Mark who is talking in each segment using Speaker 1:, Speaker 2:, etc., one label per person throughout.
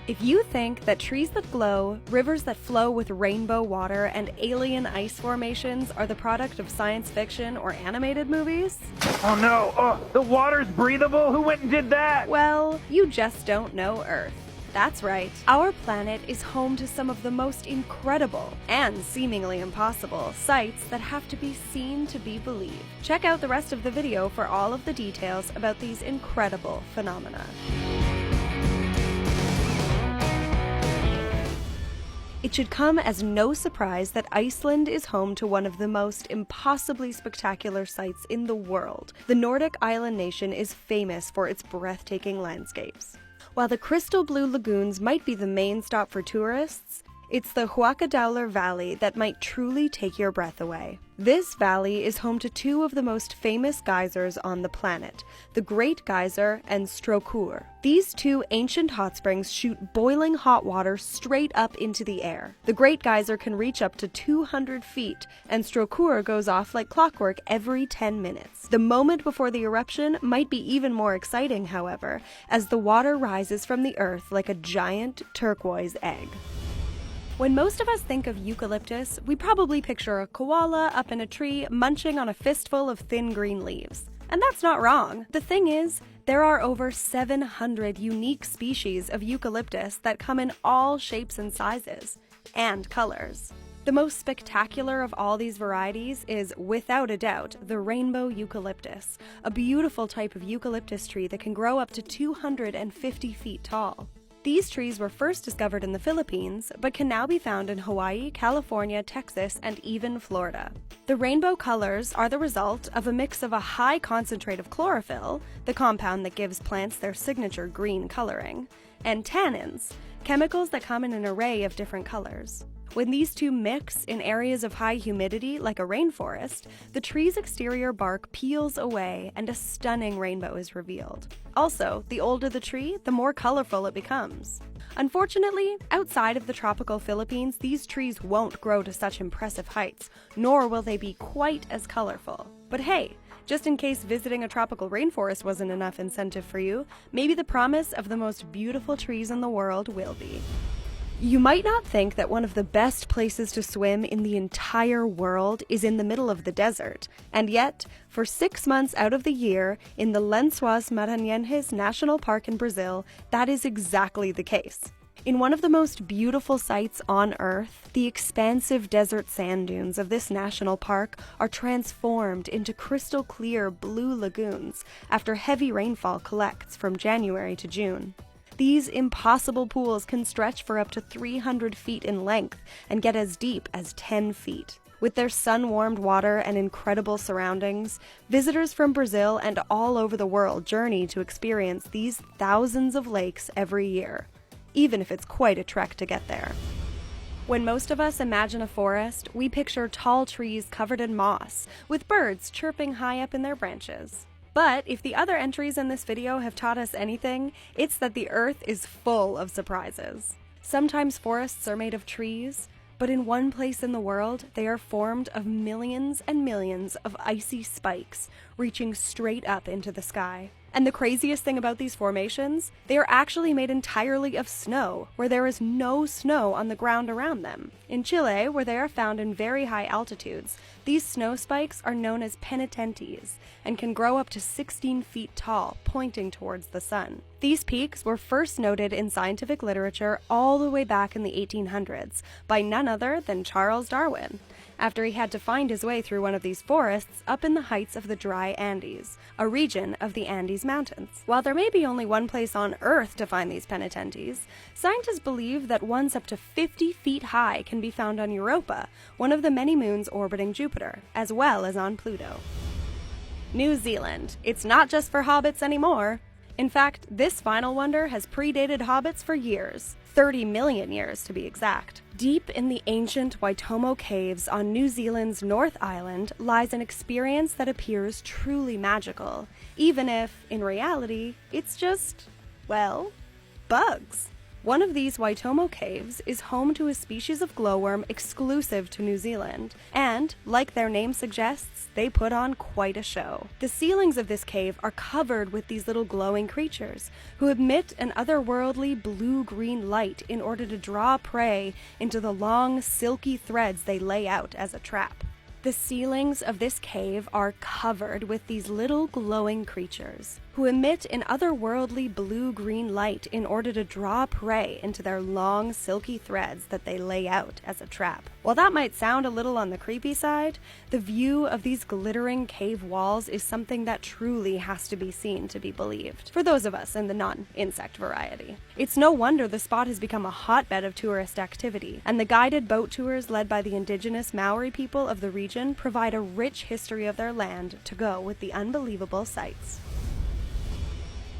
Speaker 1: If you think that trees that glow, rivers that flow with rainbow water, and alien ice formations are the product of science fiction or animated movies,
Speaker 2: Oh no! Oh, the water's breathable? Who went and did that?
Speaker 1: well, you just don't know Earth. That's right, our planet is home to some of the most incredible and seemingly impossible sights that have to be seen to be believed. Check out the rest of the video for all of the details about these incredible phenomena. It should come as no surprise that Iceland is home to one of the most impossibly spectacular sights in the world. The Nordic island nation is famous for its breathtaking landscapes. While the crystal blue lagoons might be the main stop for tourists, it's the Hakadalur Valley that might truly take your breath away. This valley is home to two of the most famous geysers on the planet, the Great Geyser and Strókur. These two ancient hot springs shoot boiling hot water straight up into the air. The Great Geyser can reach up to 200 feet, and Strókur goes off like clockwork every 10 minutes. The moment before the eruption might be even more exciting, however, as the water rises from the earth like a giant turquoise egg. When most of us think of eucalyptus, we probably picture a koala up in a tree munching on a fistful of thin green leaves. And that's not wrong. The thing is, there are over 700 unique species of eucalyptus that come in all shapes and sizes, and colors. The most spectacular of all these varieties is, without a doubt, the rainbow eucalyptus, a beautiful type of eucalyptus tree that can grow up to 250 feet tall. These trees were first discovered in the Philippines, but can now be found in Hawaii, California, Texas, and even Florida. The rainbow colors are the result of a mix of a high concentrate of chlorophyll, the compound that gives plants their signature green coloring, and tannins, chemicals that come in an array of different colors. When these two mix in areas of high humidity, like a rainforest, the tree's exterior bark peels away and a stunning rainbow is revealed. Also, the older the tree, the more colorful it becomes. Unfortunately, outside of the tropical Philippines, these trees won't grow to such impressive heights, nor will they be quite as colorful. But hey, just in case visiting a tropical rainforest wasn't enough incentive for you, maybe the promise of the most beautiful trees in the world will be. You might not think that one of the best places to swim in the entire world is in the middle of the desert, and yet, for 6 months out of the year, in the Lençóis Maranhenses National Park in Brazil, that is exactly the case. In one of the most beautiful sights on Earth, the expansive desert sand dunes of this national park are transformed into crystal clear blue lagoons after heavy rainfall collects from January to June. These impossible pools can stretch for up to 300 feet in length and get as deep as 10 feet. With their sun-warmed water and incredible surroundings, visitors from Brazil and all over the world journey to experience these thousands of lakes every year, even if it's quite a trek to get there. When most of us imagine a forest, we picture tall trees covered in moss, with birds chirping high up in their branches. But if the other entries in this video have taught us anything, it's that the Earth is full of surprises. Sometimes forests are made of trees, but in one place in the world, they are formed of millions and millions of icy spikes reaching straight up into the sky. And the craziest thing about these formations, they are actually made entirely of snow, where there is no snow on the ground around them. In Chile, where they are found in very high altitudes, these snow spikes are known as penitentes and can grow up to 16 feet tall, pointing towards the sun. These peaks were first noted in scientific literature all the way back in the 1800s by none other than Charles Darwin, after he had to find his way through one of these forests up in the heights of the dry Andes, a region of the Andes Mountains. While there may be only one place on Earth to find these penitentes, scientists believe that ones up to 50 feet high can be found on Europa, one of the many moons orbiting Jupiter, as well as on Pluto. New Zealand. It's not just for hobbits anymore. In fact, this final wonder has predated hobbits for years, 30 million years to be exact. Deep in the ancient Waitomo Caves on New Zealand's North Island lies an experience that appears truly magical, even if, in reality, it's just, well, bugs. One of these Waitomo caves is home to a species of glowworm exclusive to New Zealand, and, like their name suggests, they put on quite a show. The ceilings of this cave are covered with these little glowing creatures, who emit an otherworldly blue-green light in order to draw prey into the long, silky threads they lay out as a trap. The ceilings of this cave are covered with these little glowing creatures, who emit an otherworldly blue-green light in order to draw prey into their long, silky threads that they lay out as a trap. While that might sound a little on the creepy side, the view of these glittering cave walls is something that truly has to be seen to be believed, for those of us in the non-insect variety. It's no wonder the spot has become a hotbed of tourist activity, and the guided boat tours led by the indigenous Maori people of the region provide a rich history of their land to go with the unbelievable sights.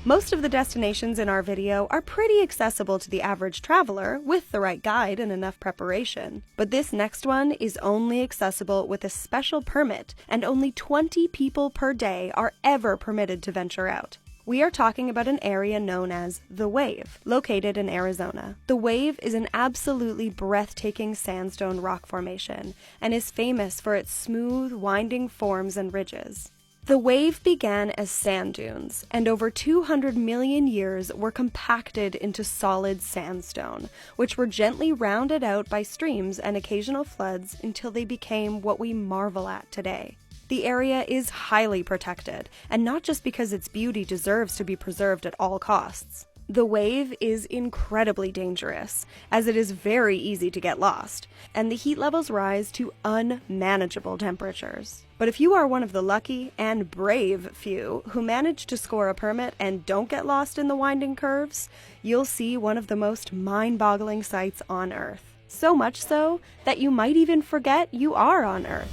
Speaker 1: Most of the destinations in our video are pretty accessible to the average traveler with the right guide and enough preparation. But this next one is only accessible with a special permit, and only 20 people per day are ever permitted to venture out. We are talking about an area known as The Wave, located in Arizona. The Wave is an absolutely breathtaking sandstone rock formation, and is famous for its smooth, winding forms and ridges. The Wave began as sand dunes, and over 200 million years were compacted into solid sandstone, which were gently rounded out by streams and occasional floods until they became what we marvel at today. The area is highly protected, and not just because its beauty deserves to be preserved at all costs. The Wave is incredibly dangerous, as it is very easy to get lost, and the heat levels rise to unmanageable temperatures. But if you are one of the lucky and brave few who manage to score a permit and don't get lost in the winding curves, you'll see one of the most mind-boggling sights on Earth. So much so that you might even forget you are on Earth.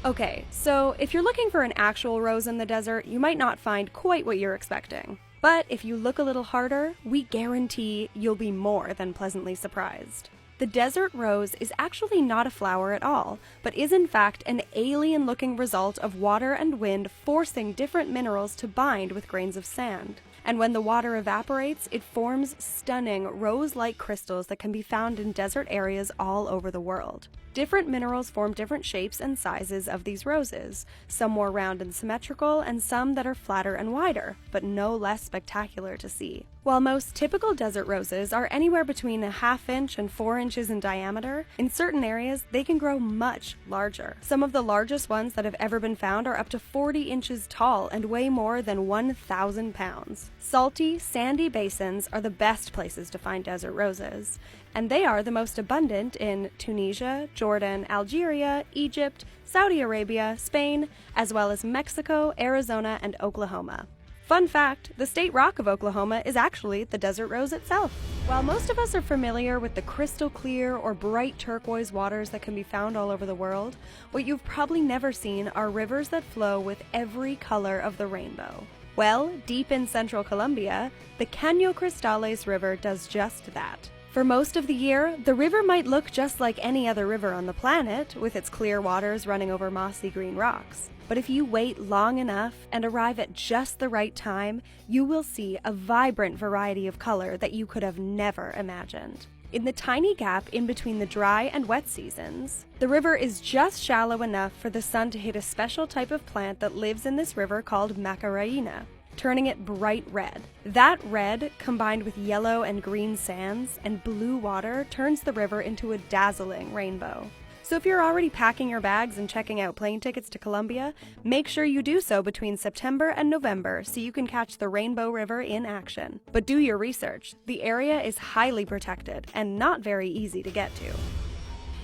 Speaker 1: Okay, so if you're looking for an actual rose in the desert, you might not find quite what you're expecting. But if you look a little harder, we guarantee you'll be more than pleasantly surprised. The desert rose is actually not a flower at all, but is in fact an alien-looking result of water and wind forcing different minerals to bind with grains of sand. And when the water evaporates, it forms stunning rose-like crystals that can be found in desert areas all over the world. Different minerals form different shapes and sizes of these roses, some more round and symmetrical, and some that are flatter and wider, but no less spectacular to see. While most typical desert roses are anywhere between a ½ inch and 4 inches in diameter, in certain areas they can grow much larger. Some of the largest ones that have ever been found are up to 40 inches tall and weigh more than 1,000 pounds. Salty, sandy basins are the best places to find desert roses, and they are the most abundant in Tunisia, Jordan, Algeria, Egypt, Saudi Arabia, Spain, as well as Mexico, Arizona, and Oklahoma. Fun fact, the state rock of Oklahoma is actually the desert rose itself. While most of us are familiar with the crystal clear or bright turquoise waters that can be found all over the world, what you've probably never seen are rivers that flow with every color of the rainbow. Well, deep in central Colombia, the Caño Cristales River does just that. For most of the year, the river might look just like any other river on the planet, with its clear waters running over mossy green rocks. But if you wait long enough and arrive at just the right time, you will see a vibrant variety of color that you could have never imagined. In the tiny gap in between the dry and wet seasons, the river is just shallow enough for the sun to hit a special type of plant that lives in this river called Macarena, turning it bright red. That red, combined with yellow and green sands and blue water, turns the river into a dazzling rainbow. So if you're already packing your bags and checking out plane tickets to Colombia, make sure you do so between September and November so you can catch the Rainbow River in action. But do your research. The area is highly protected and not very easy to get to.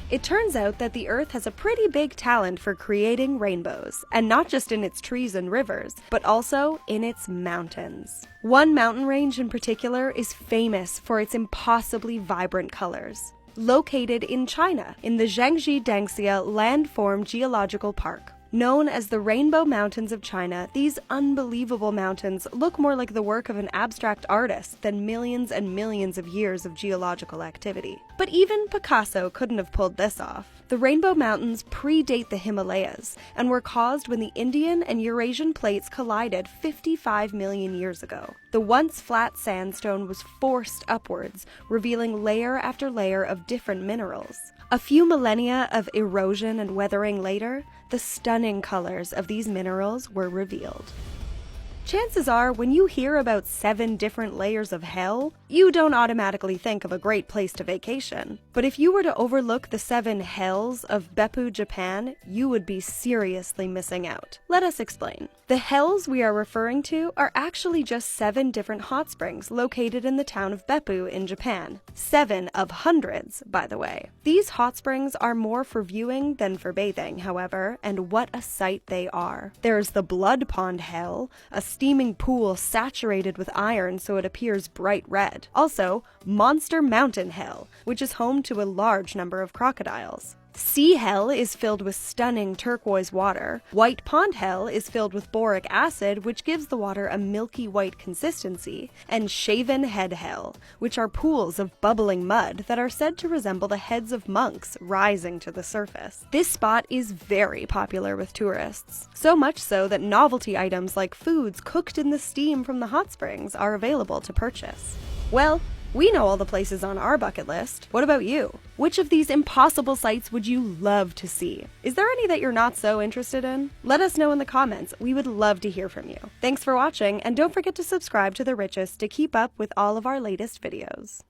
Speaker 1: It turns out that the Earth has a pretty big talent for creating rainbows, and not just in its trees and rivers, but also in its mountains. One mountain range in particular is famous for its impossibly vibrant colors. Located in China, in the Zhangji Dangxia Landform Geological Park. Known as the Rainbow Mountains of China, these unbelievable mountains look more like the work of an abstract artist than millions and millions of years of geological activity. But even Picasso couldn't have pulled this off. The Rainbow Mountains predate the Himalayas and were caused when the Indian and Eurasian plates collided 55 million years ago. The once flat sandstone was forced upwards, revealing layer after layer of different minerals. A few millennia of erosion and weathering later, the stunning colors of these minerals were revealed. Chances are, when you hear about 7 different layers of hell, you don't automatically think of a great place to vacation. But if you were to overlook the 7 hells of Beppu, Japan, you would be seriously missing out. Let us explain. The hells we are referring to are actually just 7 different hot springs located in the town of Beppu in Japan. 7 of hundreds, by the way. These hot springs are more for viewing than for bathing, however, and what a sight they are. There's the Blood Pond Hell, a steaming pool saturated with iron so it appears bright red. Also, Monster Mountain Hell, which is home to a large number of crocodiles. Sea Hell is filled with stunning turquoise water. White Pond Hell is filled with boric acid, which gives the water a milky white consistency. And Shaven Head Hell, which are pools of bubbling mud that are said to resemble the heads of monks rising to the surface. This spot is very popular with tourists. So much so that novelty items like foods cooked in the steam from the hot springs are available to purchase. Well, we know all the places on our bucket list. What about you? Which of these impossible sights would you love to see? Is there any that you're not so interested in? Let us know in the comments. We would love to hear from you. Thanks for watching, and don't forget to subscribe to The Richest to keep up with all of our latest videos.